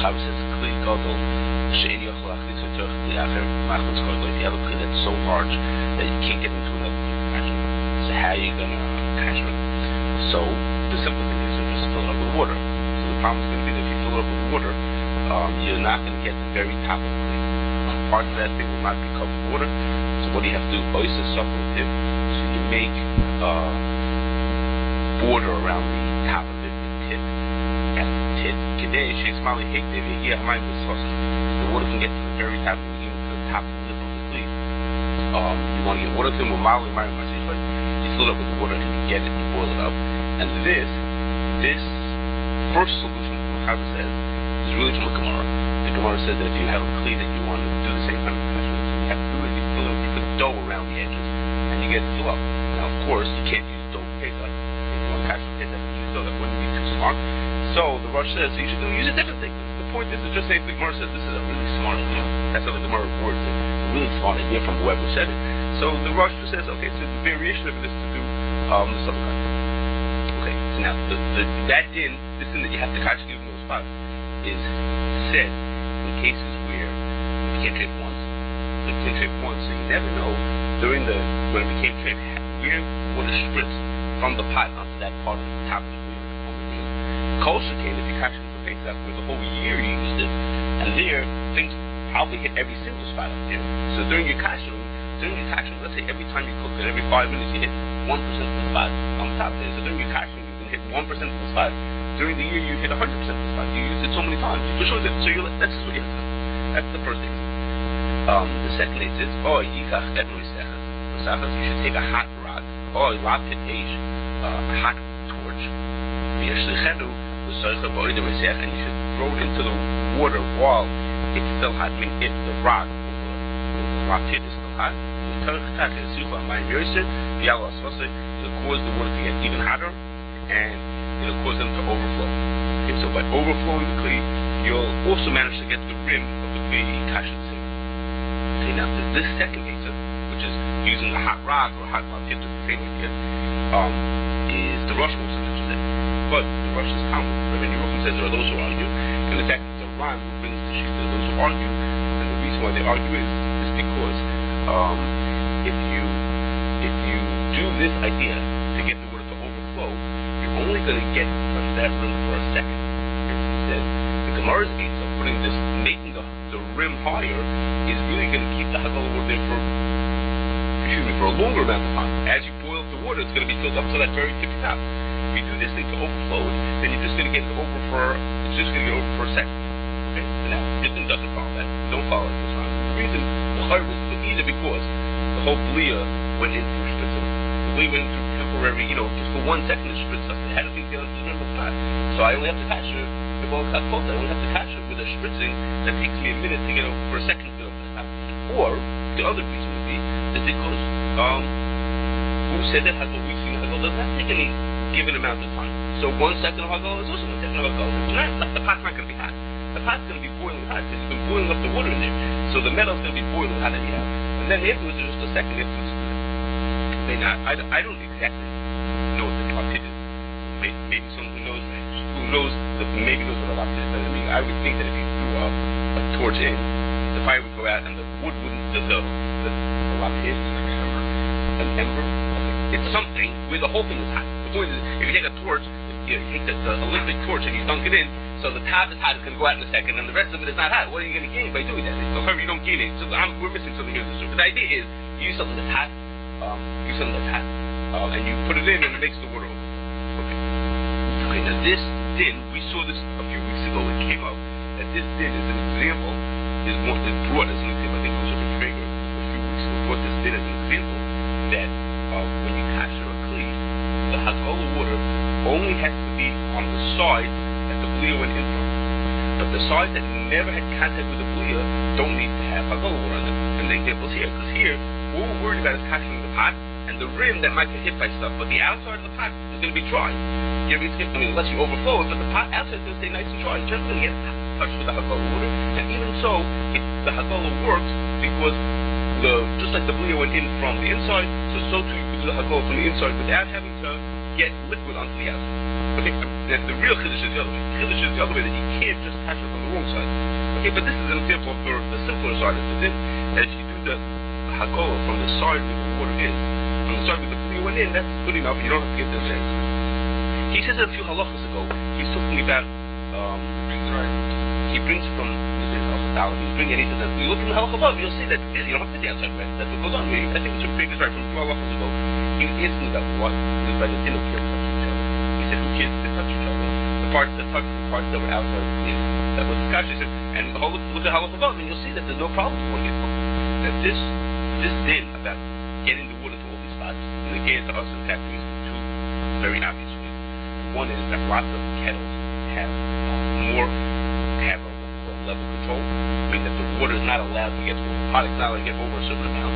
Chavis says Kli Gadol She'en Yochel Achlis V'Torch Kli Acher Machmas Gadol. If you have a Kli that's so large that you can't get into another Kli to kasher, so how are you gonna kasher it? So the simple thing is to just fill it up with water. So the problem is going to be that if you fill it up with water, you're not going to get the very top of the Kli. Part of that thing will not be covered with water. So what do you have to do? Oyster suffer with it. So you make border around the top of it, the tip. At the tip, the water can get to the very top, even to the top of the lip of the Kli. You want to get water to them, but you fill it up with the water and you get it, you boil it up. And this first solution, how it says, is really from the Gemara. The Gemara says that if you have a Kli that you want to do the same kind of kashrus, you have to do it, you put dough around the edges, and you get it to fill up. Now, of course, you can't use dough for Pesach. If you want kashrus Pesach, you use dough, that wouldn't be too smart. So the Rosh says you should use a different thing. The point is to just say the Gemara says this is a really smart idea. That's how the Gemara reports it. A really smart idea from whoever said it. So the Rosh says, okay, so the variation of it is to do the southern kind. Okay, so now that din, this thing that you have to catch given those spots, is said in cases where you can't trade once. You can't trade once, so you never know when it became trade where water spritz from the pot onto that part of the top of the wheel on the wheel. Kosher came if you catch it for Pesach where the whole year you used it, and there things probably hit every single spot up there. So during your Kashering, let's say every time you cook it, every 5 minutes you hit 1% of the spot on the top there. So during your Kashering, you can hit 1% of the spot. During the year, you hit 100% of the spot. You use it so many times. You for sure did. So that's just what you have to do. That's the first thing. The second thing is, yikach et roisechas. You should take a hot rod, lapit eish, a hot torch, v'yashlichenu v'soicha b'oida roisech, and you should throw it into the water while it's still hot. I mean, if the rod, the lapit is still hot, it'll cause the water to get even hotter, and it'll cause them to overflow. Okay, so by overflowing the Kli, you'll also manage to get the rim of the Kli kashrus. Okay, now this second case, which is using a hot rock or a hot lapit, the same idea, is the Rosh also mentions it. But the Rosh is common. Rabbi Yerucham says there are those who argue, and in fact it's a Ran who brings the sheet to those who argue, and the reason why they argue is because if you do this idea to get the water to overflow, you're only going to get that rim for a second. Instead, the Gemara's case of making the rim higher is really going to keep the hag'alah water there for a longer amount of time. As you boil up the water, it's going to be filled up to that very tippy top. If you do this thing to overflow it, then you're just going to get it over for a second. Okay? So now, this thing doesn't follow that. Don't follow it this time. The reason is either because the whole Blia went in through spritzing. The Blia went through temporary, just for 1 second it spritzed us. It had to be the rim of the pot. So I only have to kasher the ball cut close. I only have to kasher with a spritzing that takes me a minute to get over for a second to get over the top. Or the other reason would be that because who said that hag'alah? We've seen hag'alah does not take any given amount of time. So 1 second of hag'alah is also 1 second of hag'alah. The pot's not going to be hot. The pot's going to be boiling hot because you've been boiling up the water in there. So the metal's going to be boiling hot anyhow. And then afterwards, there's just a second afterwards. Okay, now, I don't exactly know what the lapit is. Maybe someone who knows what a lapit is. I mean, I would think that if you threw a torch in, the fire would go out and the wood wouldn't, the lapit is an ember. It's something where the whole thing is hot. The point is, if you take a torch, you take the Olympic torch and you dunk it in, so the top is hot, it's going to go out in a second, and the rest of it is not hot. What are you going to gain by doing that? However, you don't gain it. So we're missing something here. But the idea is, you use something that's hot, and you put it in, and it makes the water overflow. Okay, now this din, we saw this a few weeks ago, it came up, that this din is an example, is brought as an example, I think it was over Traeger, a few weeks ago, brought this din as an example, that when you kasher a Kli, the hag'alah water only has to be on the side that the Blia went in from. But the sides that never had contact with the Blia don't need to have hag'alah water on them. And the example's here, because here, what we're worried about is kashering the pot and the rim that might get hit by stuff, but the outside of the pot is going to be dry. Unless you overflow it, but the pot outside is going to stay nice and dry. It's never going to get touched with the hag'alah water. And even so, the hag'alah works because just like the Blia went in from the inside, so too you can do the hag'alah from the inside without having to get liquid onto the outside. Okay, then the real chiddush is the other way. Chiddush is the other way, that you can't just catch it on the wrong side. Okay, but this is an example for the simpler side of the din. As you do the hag'alah from the side where the water is, from the side where the flea went in, that's good enough. You don't have to get this in. He says a few halachas ago, he's talking about, he brings from, he's bringing, and he says that you look in the halacha above, you'll see that you don't have to get the outside red. That's what goes on. I think it's a big Israel from 2 halachas ago. He was asking about what is by the din of kids touch each other. He said, who kids that touch each other? The parts that touch the parts that were outside of the clean. That was the Kashrus. He said, and look at halacha above, and you'll see that there's no problem with one get cooked. That this din about getting the water to all these spots, and again to us in fact is two very obvious ways. One is that lots of kettles have a level control, meaning that the water is not allowed to get to the pot, it's not allowed to get over a certain amount.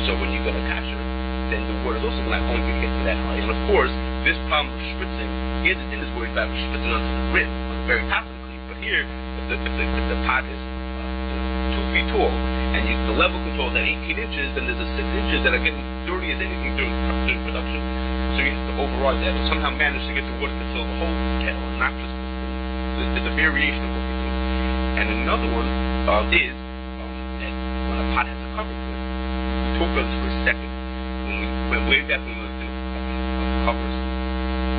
So when you go to kasher, then the water is also not going to get to that high. And of course, this problem of spritzing, here the din is worried about spritzing onto the rim, on the very top of the clean. But here, if the pot is 2 feet tall, and the level control is at 18 inches, then there's a 6 inches that are getting dirty as anything during production. So you have to override that, or somehow manage to get the water to fill the whole kettle, and not just there's a variation of what you do. And another one is that when a pot has a cover to it, we talked about this for a second. When we went way back when we looked at covers,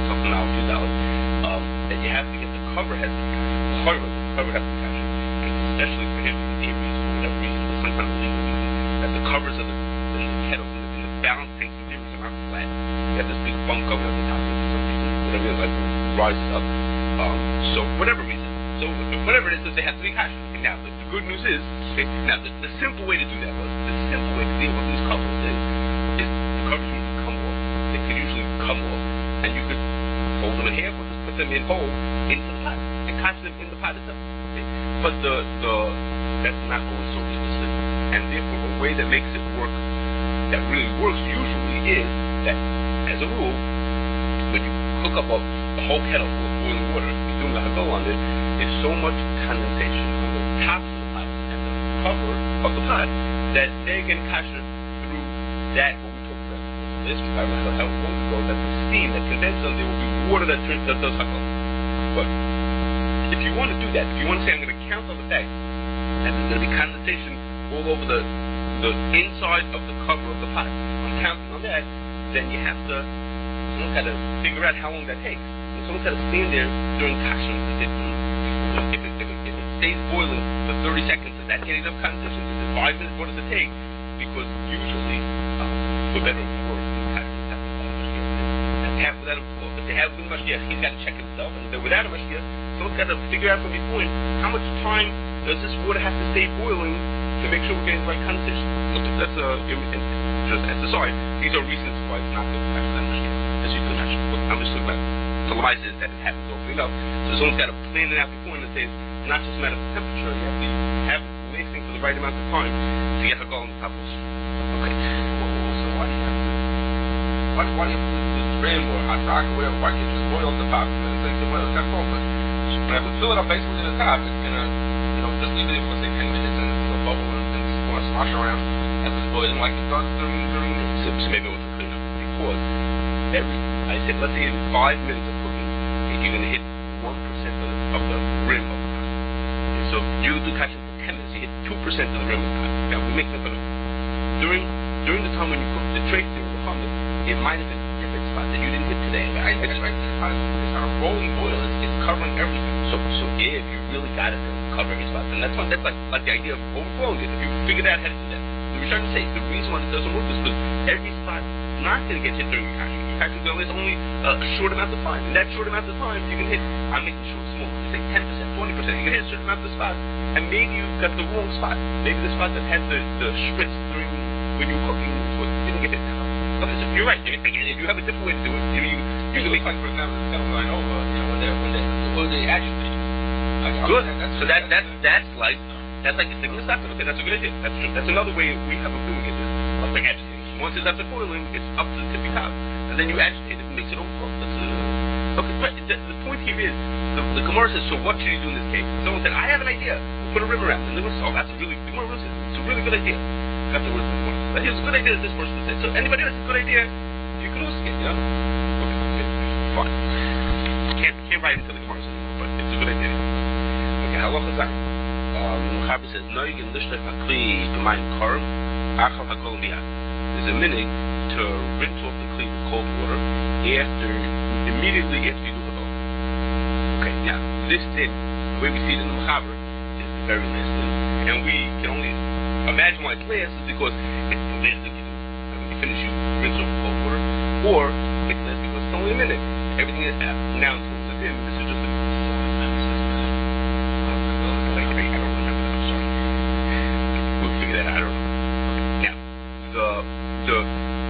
something now $2, that you have to get the cover has to be cashed. The cover has to be cashed. And especially for him, in areas, for whatever reason, there's some kind of legal reason, that the covers of the kettles in the balance tanks of areas are not flat. You have this big bump coming at the top of it for some reason, whatever it is, like rises up. So whatever reason, whatever it is, they have to be cashed. Now, the good news is, now the simple way to do that was, the simple way to deal with these covers is the covers usually come off. They could usually come off, and you could fold them in half or just put them in whole into the pot and catch them in the pot itself. Okay? But that's not always so realistic, and therefore a way that makes it work, that really works usually is that, as a rule, when you cook up a whole kettle full of boiling water, you're doing a hag'alah on it, there's so much condensation on the top of the pot and the cover of the pot that they can kasher through that, what we talked about this paragraph, how long ago, that the steam that condenses on there will be water that does hag'alah. But if you want to do that, if you want to say I'm going to count on the fact that there's going to be condensation all over the inside of the cover of the pot, I'm counting on that, then you have to, someone's got to figure out how long that takes. And someone's got to stand there during Kashrus and say, if it stays boiling for 30 seconds, is that getting enough condensation? Is it 5 minutes? What does it take? Because usually, for better or for worse, Kashrus have without a mashgiach. And half without if they have with a mashgiach, he's got to check himself. And if they're without a mashgiach, someone's got to figure out from beforehand how much time does this water have to stay boiling to make sure we're getting the right condensation. So that's just as a side, these are reasons why it's not good to have that mashgiach, as you can imagine. But I'm just talking about is that it happens often enough. So someone's got to plan it out before, and it says it's not just a matter of temperature. You have to have wasting for the right amount of time to get hag'alah on the top of it. Okay. So why do you have to this rim or hot rock or whatever? Why can't you just boil the top and then say the oil is got cold? But when I would fill it up basically to the top, it's gonna, just leave it for say 10 minutes and it's gonna bubble and it's gonna slosh around as it's boiling like it does during. So maybe it was a cleanup because let's say in 5 minutes of cooking, you're going to hit 1% of the rim of the pot. So you do kashrus for 10 minutes, you hit 2% of the rim of the pot. Now we make that better. During the time when you cook the tray thing, it might have been a different spot that you didn't hit today. It's on a rolling boil. It's covering everything. So if you really got it to cover every spot, then that's fine. That's like the idea of overflowing it. If you figured out how to do that. So we're trying to say the reason why it doesn't work is because every spot is not going to get hit during your kashrus. There's only a short amount of time. In that short amount of time, you can hit, I'm making sure it's small, say 10%, 20%, you can hit a certain amount of spots, and maybe you've got the wrong spot. Maybe the spot that had the spritz during when you were cooking didn't get hit. Okay, so you're right. Again, if you have a different way to do it, you can make, like, for example, the kettle I know, when they agitate. Good. So that's like the signal stop. Okay, that's a good idea. That's true. That's another way we have of doing it. Like agitating. Once it's after boiling, it's up to the tippy top. And then you agitate it and makes it overflow. Okay, but the point here is, the Gemara says, so what should you do in this case? And someone said, I have an idea. Put a rim around. And they were that's a really, the Gemara says, it's a really good idea. That's the word of the Gemara. It's a good idea that this person said. So anybody else, it's a good idea. You can also get, Okay. fine. Can't write into the Gemara anymore, but it's a good idea. Okay, halacha zayin. Mechaber says, "Noigin lishlech hakli b'mayim karim achal hag'alah miyad." There's a minhag to rinse off the kli with cold water immediately after you do hag'alah. Okay, now this thing, the way we see it in the Mechaber, is the very last thing, and we can only imagine why it's last is because it's the last thing you do. And when you finish, you rinse off with cold water, or it's last because it's only a minute. Everything is now until it's in. This is just a. I don't remember that. I'm sorry. We'll figure that out. I don't know. Now,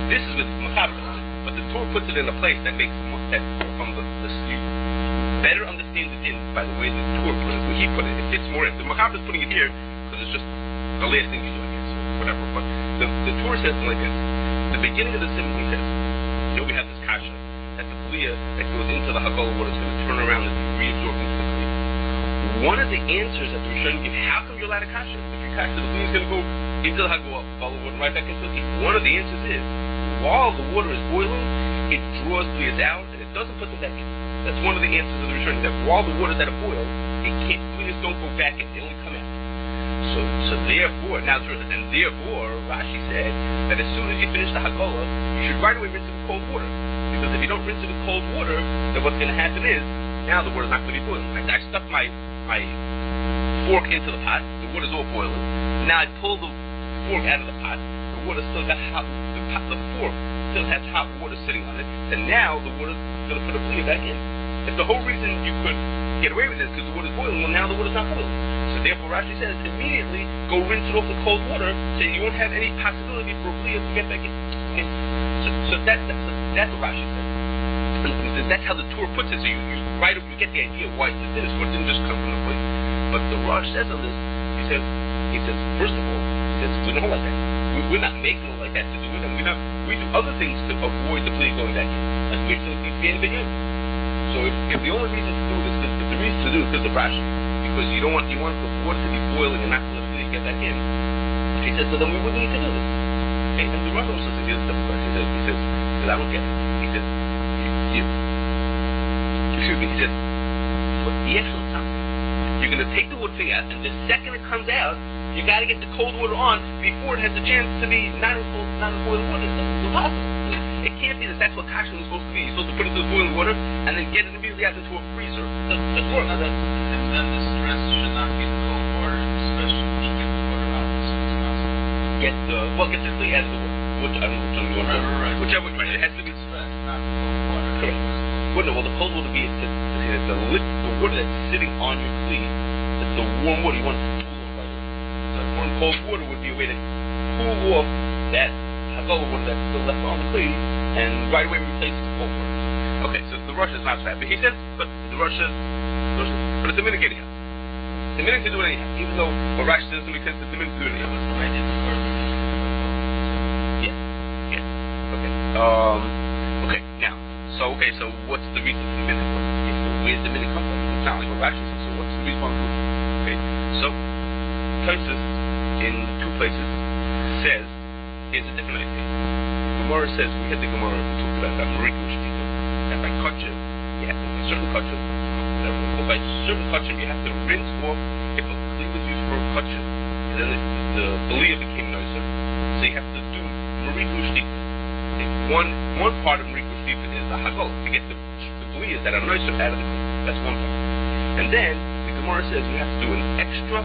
this is with Mechaber, but the Torah puts it in a place that makes that from you better understand it in by the way the Torah put it. Where he put it, it fits more. The Mechaber is putting it here because it's just the last thing you do, I guess, or whatever. But the Torah says like this: the beginning of the simon, he says, we have this kasha that the kliya that goes into the hag'alah water is going to turn around and be reabsorbed into the kliya. One of the answers that the Rishonim give, how come you're allowed to kasha? If you kasha, the kliya is going to go into the hag'alah water right back into the kliya. One of the answers is, while the water is boiling, it draws kliyas out and it doesn't put them back in. That's one of the answers of the Rishonim, that while the water is at a boil, kliyas don't go back in, they only come out. So therefore, Rashi said that as soon as you finish the hag'alah, you should right away rinse it with cold water. Because if you don't rinse it with cold water, then what's going to happen is, now the water's not going to be boiling. I stuck my fork into the pot, the water's all boiling. Now I pull the fork out of the pot, the water still got hot, the fork still has hot water sitting on it, and now the water's going to put a kliya back in. If the whole reason you could get away with this because the water's boiling, well now the water's not boiling. So therefore Rashi says, immediately go rinse it off with cold water so you won't have any possibility for a kliya to get back in. Okay? So that's what Rashi says. And that's how the Torah puts it. So you get the idea why it did this, but it didn't just come from the place. But the Rosh says on this, he says, first of all, we don't hold like that. We're not making it like that to do it, and we do other things to avoid the kliya going back in. Like we actually need to be in. So if the only reason to do this, if the reason to do it is because of Rashi, because you want the water to be boiling and not to let it get back in. He says, so then we wouldn't need to do this. Okay, and the Rav also says, he says, I don't get it. He says, he says, but yes, you're going to take the wood thing out, and the second it comes out, you got to get the cold water on before it has a chance to be not in boiling water. It's impossible. It can't be this. That's what Kashering is supposed to be. You're supposed to put it into the boiling water and then get it immediately out into a freezer. That's work. And then the stress should not be the cold water, especially when you get the water out as soon as possible. Get the kliya out of the water. Which I don't know which one you want. Right. Whichever, right. It has to be stress, not the cold water. Correct. Well, the cold water be the water that's sitting on your kliya. It's the warm water. You want it to cool off right away. So warm cold water would be a way to cool off that hag'alah water that's still left on the kliya, and right away replace it with cold water. Okay, so the Rosh is not so happy. He says, but the Rosh says, but it's a minute anyhow. It's a minute to do it anyhow. Even though what Rashi says doesn't make sense, it's a minute to do it anyhow. Yeah. Okay. Now, so what's the reason for the minute? Where's the minute come from? It's not like what Rashi says. So what's the reason for it? Okay. So Kashrus in two places says here's a different idea. Gemara says, we had the Gemara talked about that Marikush people, that by kachim, you have a certain kachim, by certain kachim you have to rinse off. If a kliya was used for a kachim, and then the belia became nicer, so you have to do Marikush people. One part of Marikush people is the hag'alah, to get the beliyas that are nicer out of the kliya. That's one part. And then the Gemara says you have to do an extra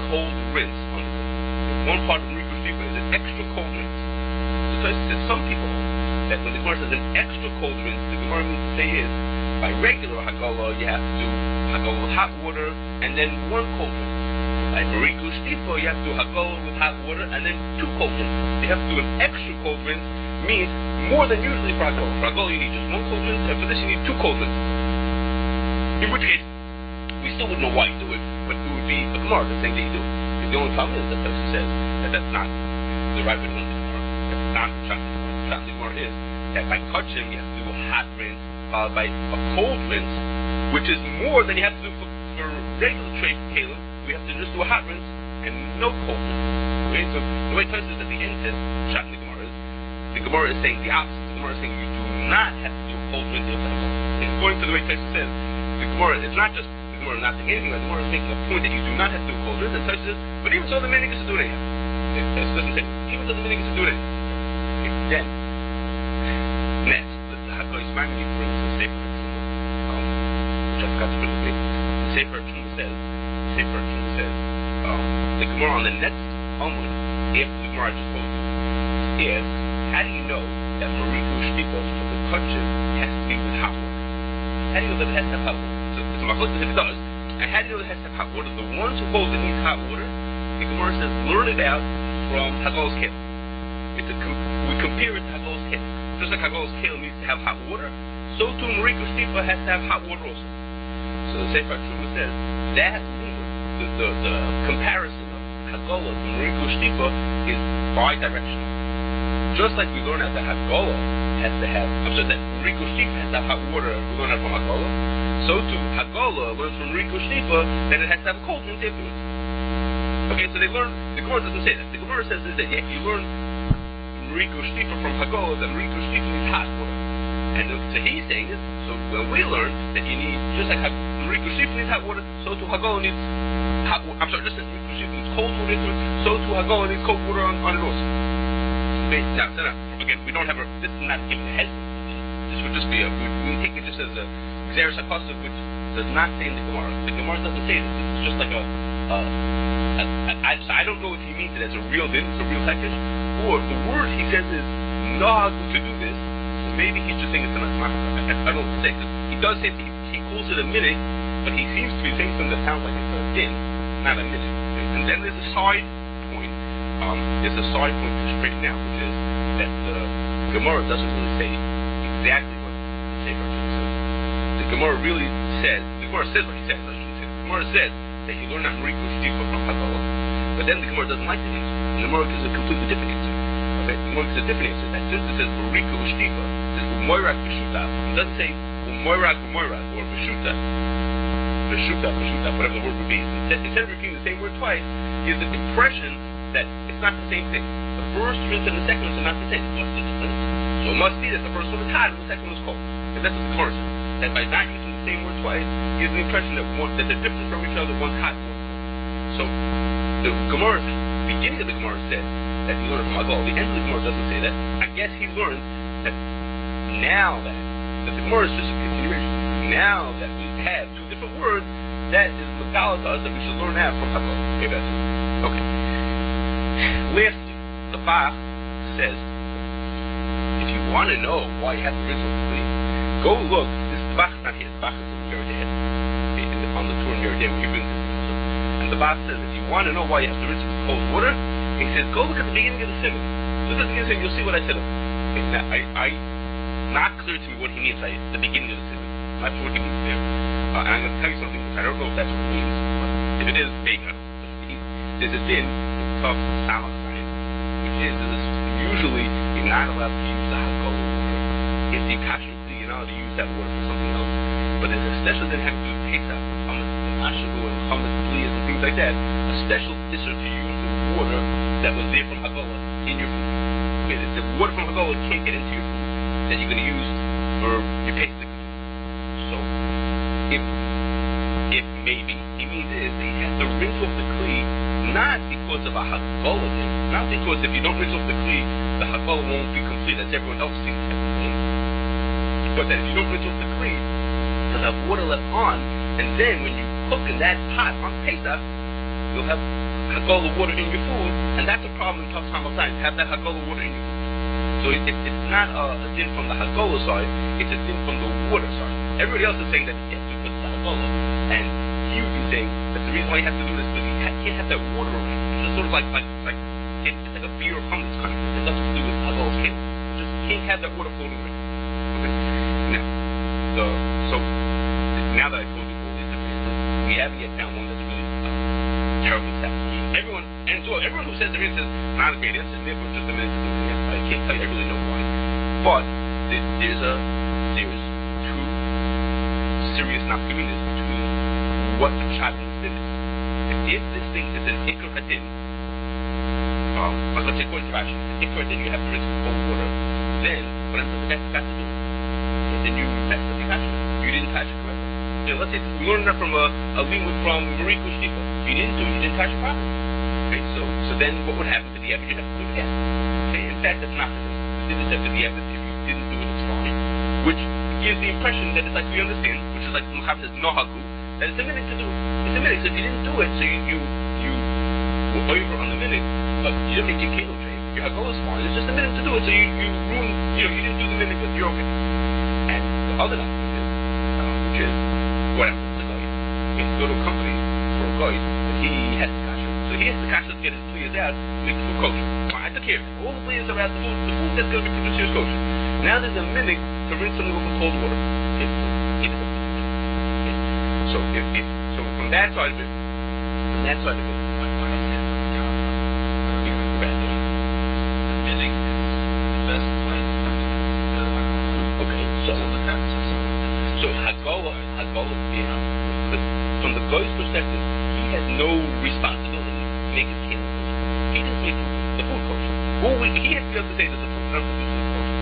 cold rinse on the kliya. One part of Marikush people is an extra cold rinse. Says some people that when the Gemara says an extra cold rinse, the Gemara means to say is by regular hag'alah you have to do hag'alah with hot water and then one cold rinse. By Marikush Shtifa you have to do hag'alah with hot water and then two cold rinses. You have to do an extra cold rinse means more than usually for hag'alah. For hag'alah you need just one cold rinse, and for this you need two cold rinses. In which case we still wouldn't know why you do it, but it would be a Gemara the same thing you do. Because the only problem is that person says that that's not the right way to learn the Gemara. Not Shulchan Gemara is that by kachim you have to do a hot rinse followed by a cold rinse, which is more than you have to do for regular trade kalim. We have to just do a hot rinse and no cold rinse. Okay, so the way Kashrus at the end says Shulchan Gemara is the Gemara is saying the opposite. The Gemara is saying you do not have to do a cold rinse in according to the way Kashrus says, the Gemara, it's not just the Gemara not saying anything, the Gemara is making a point that you do not have to do kol rizah, and Kashrus says, but even so the man needs to do it anyhow. It doesn't say, even so the man needs to do it anyhow. Okay, then, next, the hag'alah Ismaili brings a sefer, which I forgot to bring with me. The sefer says, the Gemara on the next Amud, after the Gemara just quoted, is, how do you know that Mariko Shtipa from the Kashering has to be with hot water? How do you know that it has to have hot water? So my question is, if it does, and how do you know that it has to have hot water? The ones who hold it needs hot water, the Gemara says, learn it out from hag'alah's kale. We compare it to hag'alah's kale. Just like hag'alah's kale needs to have hot water, so too Mariko Shtipa has to have hot water also. So the Sefer Truma says, that the comparison of hag'alah to Mariko Shtipa is bi-directional. Just like we learn that the hag'alah has to have, that Mariko Shtipa has to have hot water, we learn that from hag'alah, so too hag'alah learns from Mariko Shtipa that it has to have cold drink afterwards. Okay, so they learn, the Gemara doesn't say that. The Gemara says is that you learn Mariko Shtipa from hag'alah, that Mariko Shtipa needs hot water. And so he's saying this, so when we learn that you need, just like Mariko Shtipa needs hot water, so too hag'alah needs hot water. Just as Mariko Shtipa needs cold water into it, so too hag'alah needs cold water on it also. Now, again, we don't have this is not giving a head. This would just be we take it just as a Xeris Apostle, which does not say in the Gemara. The Gemara doesn't say this. This is just like I don't know if he means it as a real din, it's a real package, or the word he says is nog to do this. So maybe he's just saying it's an asmach. I don't say because he does say he calls it a minute, but he seems to be saying something that sounds like it's a din, not a minute. And then there's a side point. There's a side point to straighten out, which is that the Gemara doesn't really say exactly what the Sefer says. The Gemara really says, the Gemara says what he says, I shouldn't say. The Gemara says that you learn not Mariko Shtipa from hag'alah, but then the Gemara doesn't like the answer. And the Gemara gives a completely different answer. Okay, the Gemara gives a different answer. That since it says Mariko Shtipa, it says Umoirak B'shuta. It doesn't say Umoirak B'moirak or B'shuta, whatever the word would be. Instead of repeating the same word twice, gives the impression that it's not the same thing. The first rinse and the second rinse are not the same. What's the difference? So it must be that the first one is hot and the second one is cold. And that's what the Gemara says. That by not using the same word twice, gives the impression that they're different from each other, one's hot, one's cold. So the Gemara's beginning of the Gemara said that he learned from hag'alah. The end of the Gemara doesn't say that. I guess he learned that now that the Gemara is just a continuation. Now that we have two different words, that is Makala to us that we should learn that from hag'alah. Okay, that's it. Okay. Lastly, the Bach says, if you want to know why you have to rinse off the clean, go look. The Bach is not here. The Bach is in Yerideh. On the tour in Yerideh, where he brings this. And the Bach says, if you want to know why you have to rinse with cold water, he says, go look at the beginning of the simon. Look at the beginning of the simon, you'll see what I said. Okay, now, not clear to me what he means by the beginning of the simon. Not sure what he means there. And I'm going to tell you something which I don't know if that's what it means. But if it is, maybe I don't know. There's a din of Salah sign, which is usually you're not allowed to use the hag'alah water. If you Kashrus, you're not allowed to use that water for something else. But there's a special that has to do with Pesach, Chametz, and Asheru, and Chametz, Blias, and things like that. A special issur to use the water that was there from hag'alah in your food. Okay, the water from hag'alah can't get into your food that you're going to use for your Pesach. So, if maybe he means is that he has to rinse off the kli, not because of a hag'alah thing, not because if you don't rinse off the kli, the hag'alah won't be complete as everyone else thinks it will be. But that if you don't rinse off the kli, you'll have water left on, and then when you cook in that pot on Pesach, you'll have hag'alah water in your food, and that's a problem in tough time of time, have that hag'alah water in your food. So it's not a din from the hag'alah side, it's a din from the water side. Everybody else is saying that you have to put the hag'alah, and he would be saying that the reason why you have to do this is because you can't have that water around. It's just sort of like it's like a beer or hummus kind of thing. It has nothing to do with hag'alah's kale. You just can't have that water floating around. Okay? Now that I told you all these different things, we haven't yet found one that's really terribly satisfying. Everyone who says there is not a great answer, therefore just a minute to do it. I can't tell you, I really know why. But there's two serious nafkaminas between what the pshat and the din is. If this thing is an ikar hadin, let's say according to Rashi, an ikar hadin, you have to rinse with cold water, then what ends up with that to do? And then you messed up your kashrus. You let's say we learned that from a limud from Mariko Shtifa. You didn't do it, you didn't touch your properly. Okay, so then what would happen to the evidence? You have to do it again. Okay, in fact, that's not the case. The din is said to the evidence, if you didn't do it, it's fine. Which gives the impression that it's like we understand, which is like the Machav says, nohagu, that it's a minute to do. It's a minute, so if you didn't do it, so you were over on the minute, but you didn't make your kilo trade. Your hag'alah is fine, it's just a minute to do it, so you ruined, you didn't do the minute, but you're okay. And the other thing is, which is, whatever, the guy. You have to go to a company for a guy, and he has the kashrus. So he has the kashrus to get his players out to make the food kosher. Well, I took care of it. All the players are out, the food that's going to be produced here is kosher. Now there's a minute to rinse something off with cold water. Okay, so from that side of it, Why don't you have to be on the minute is the best place to do it. okay, so hag'alah, from the guy's perspective, he has no responsibility to make his kilo kosher. He doesn't make the food kosher. He has to be able to say that the food not produced is kosher.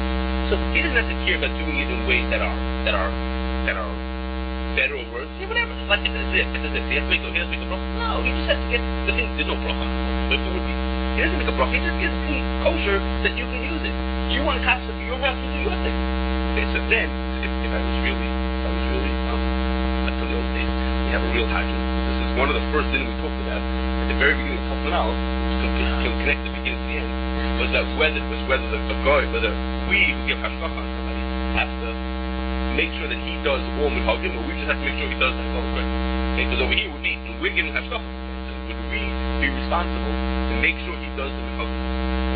So he doesn't have to care about doing it in ways that are better or worse. Yeah, whatever. Like it is it. He has to make a bracha. No, he just has to get the thing. There's no bracha. But it would be. He doesn't make a bracha. He just gets food kosher that you can use it. You want to cast it for your house, you do your thing. Okay, so then if I was really like from the old days, we have a real hag'alah. This is one of the first things we talked about at the very beginning of Talmud, which can connect the beginning to the end. Was that whether we who give hashgacha on somebody have to make sure that he does all mithagim, or we just have to make sure he does that all correctly. Okay, because over here with me, we're giving hashgacha. So would we be responsible to make sure he does the mithagim?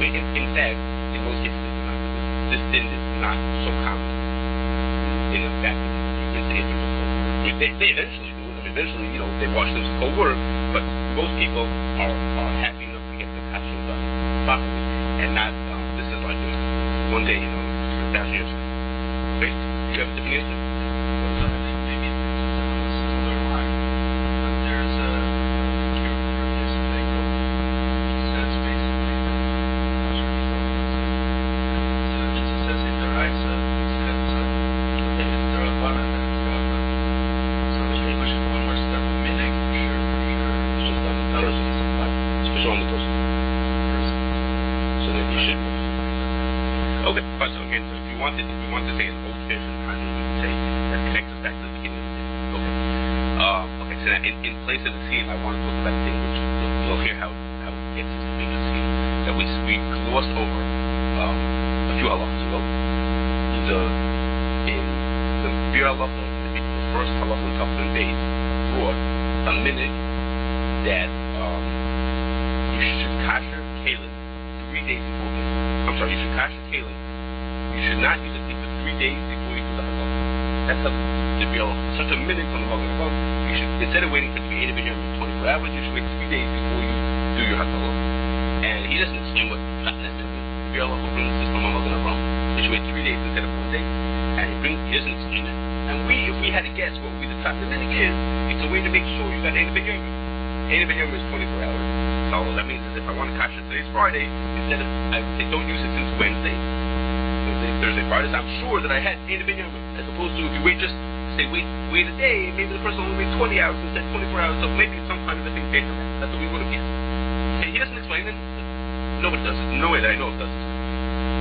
In fact, in most cases, it's not. This din is not so common. In fact, you can say it's they eventually do it. I mean, eventually, they wash them with cold water, but most people are happy enough to get the kashrus done properly, and not this is like one day, 1,000 years ago. Wait, you have a different answer? Well, I think maybe it's a similar line, but there's a cure for this thing that says basically that it says in the right side, and it's the rabbanan that it's got. So there's pretty much one more step of minhag for sure. It's just on the person. Especially on the person. So then you should. Okay, fine. So again, so if we want to say an old-fashioned hag'alah, we would say that connects us back to the beginning of the thing. Okay. So now in place of the scene, I want to talk about a thing which you'll hear how it gets into being a scene that we glossed over a few halachas ago. In the Bir halacha, the first halacha in Tafsir Beis brought a minute that you should kasher kalim 3 days before Pesach. I'm sorry, you should kasher kalim. You should not use it for 3 days before you do the hag'alah. That's how the Bir halacha. Such a minute from the hag'alah. You should, instead of waiting for it to be 24 hours, you should wait 3 days before you do your hag'alah. And he doesn't explain what that is. The Bir halacha brings this from Magen Avraham. You should wait 3 days instead of 1 day. And he doesn't explain it. And if we had to guess what would be the top of the minute is, it's a way to make sure you got Ein Ben Yom is 24 hours. So that means that if I want to kasher today's Friday, instead of, I would say don't use it since Wednesday, Thursday, Friday, so I'm sure that I had Ein Ben Yom. As opposed to if you wait wait a day, maybe the person only wait 20 hours instead of 24 hours, so maybe some kind of a thing based on that. That's what we would have guessed. Okay, he doesn't explain it. Nobody does it. No way that I know of does it.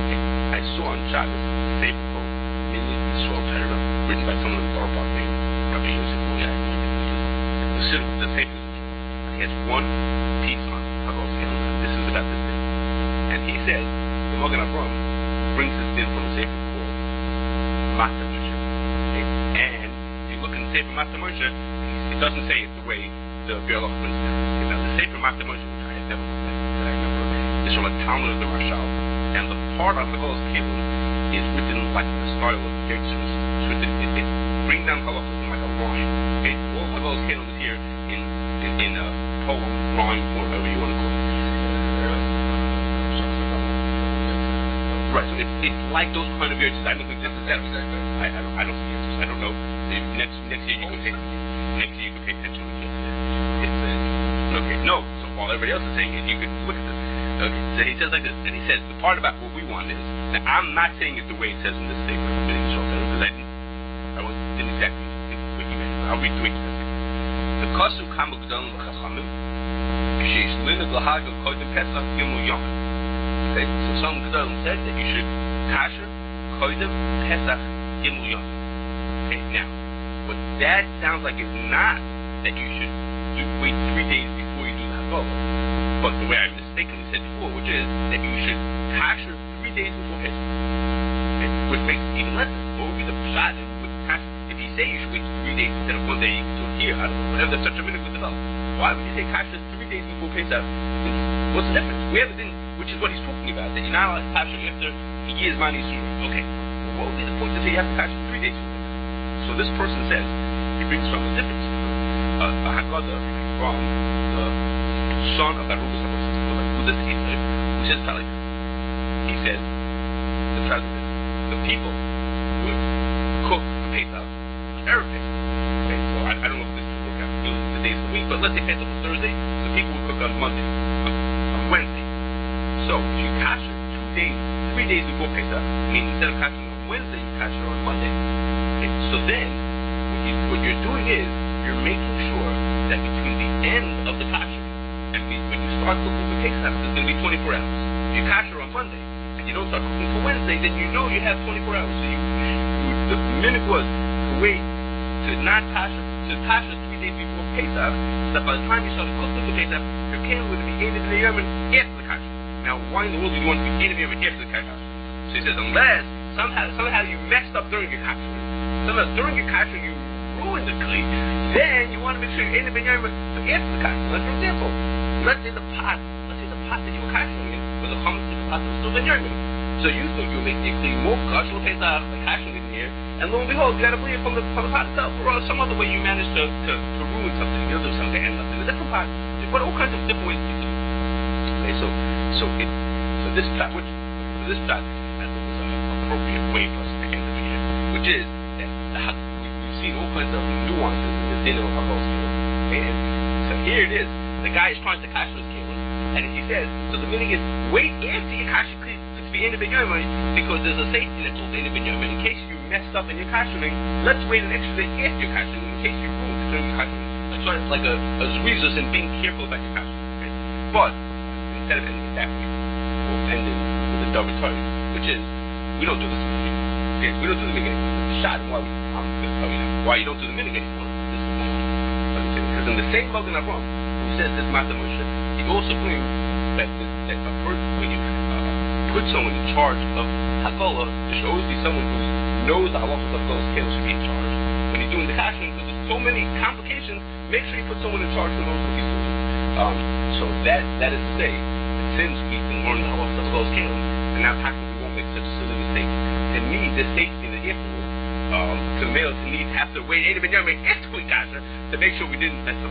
Okay. I saw on Shabbos a safe quote in the Yisrael Torah written by someone in the Bar named Rabbi Yosef Boyai. The safe he has one piece on hag'alah calendar. This is about this thing. And he says, the Magen Avraham brings this in from a sefer called Matzah Moshe. Okay? And if you look in the sefer Matzah Moshe, it doesn't say it the way the Bir halacha brings it down. Now, the sefer Matzah Moshe, which I had never looked at, that I remember, is from a Talmud of the Rashal. And the part on hag'alah calendar is written like the style of Kashrus. It's bringing down halacha in like a rhyme. Okay? All hag'alah calendar is here in a poem, rhyme, or whatever you want to call it. Right, so it's like those kind of verses. I don't think this is that. I don't see answers. I don't know. Next year you can pay attention. Okay, no. So while everybody else is saying it, you can look at this. Okay, so he says like this, and he says the part about what we want is. Now I'm not saying it the way it says in this statement, because I didn't exactly think what he meant. I'll read the The Kashrus Kamu G'don L'Chachamim Kshish Lina L'Haga Kodim Pesach Gimel Yom. So some G'don said that you should kasher Kodim Pesach Gimel Yom. Okay, now, what that sounds like is not that you should wait 3 days before you do the hag'alah, but the way I mistakenly said before, which is that you should kasher 3 days before Pesach, okay, which makes it even less sense. What would be the pshat with kasher? If you say you should wait 3 days instead of 1 day, you can do it here. I don't know, whatever that's such a minute with develop. Why would you say kasher 3 days before Pesach? What's the difference? We have it in, which is what he's talking about, that you're not allowed to kasher after he gives money soon. Okay, well, what would be the point to say you have to kasher 3 days before Pesach? So this person says, he brings from a different a hag'alah from the son of Aruch, who says like he says the people would cook the Pesach Erev Pesach. Okay, so I don't know if this will work out the days of the week, but let's say Pesach was Thursday, so people would cook on Monday, on Wednesday. So if you kasher 3 days before Pesach, meaning instead of kashering on Wednesday, you kasher on Monday. Okay, so then what you're doing is you're making sure that between the end of the kasher and when you start cooking for Pesach, there's going to be 24 hours. If you kasher on Monday and you don't start cooking for Wednesday, then you know you have 24 hours. So the minute was to wait to not kasher, to kasher 3 days before Pesach, so that by the time you start cooking for Pesach, your candle would be ended in the Yom after the kasher. Now, why in the world do you want to be ended in the Yom after the kasher? So he says, unless somehow you messed up during your kasher, somehow during your kasher you ruined the kli, then you want to make sure you end up in Yom after the kasher. Like, for example, let's say the pot that you were kashering in was a hummus in the pot that was still in Yom. So you thought you were making your kli more kosher Pesach by kashering in here, and lo and behold, you got to bleed from the pot itself, or some other way you managed to ruin something. You'll do something and end up in a different pot. But all kinds of different ways to do it. Okay, so this plot, I think is an appropriate way for us to end up here, which is that we've seen all kinds of nuances in the dinner of hag'alah. Okay, and so here it is. The guy is trying to kasher his kelim, and he says, so the meaning is wait after you kasher to be in the ben yom, because there's a safety net called in the ben yom. In case you messed up in your kashering, let's wait an extra day after your kashering in case you ruined it during your kashering. That's why it's like a zrizus and being careful about your kashering. Okay? But instead of ending it that way, we'll end it with a double target, which is we don't do this in the minigay. Okay? We don't do the minigay. The shot and I'm going to tell you now why you don't do the minigay. This is because in the same Logan Avram, who says this Mata Moshe, he also brings that a person, when you put someone in charge of hag'alah, there should always be someone who knows the halachas of hag'alah scale should be in charge. When you're doing the kashering, because there's so many complications, make sure you put someone in charge who knows what he's doing. So that is to say, that since we've been learning the halachas of hag'alah scale, and now practically we won't make such a silly mistake, and need this safety in the afterwards, to need to have to wait 8 ben yom after we kasher to make sure we didn't mess up.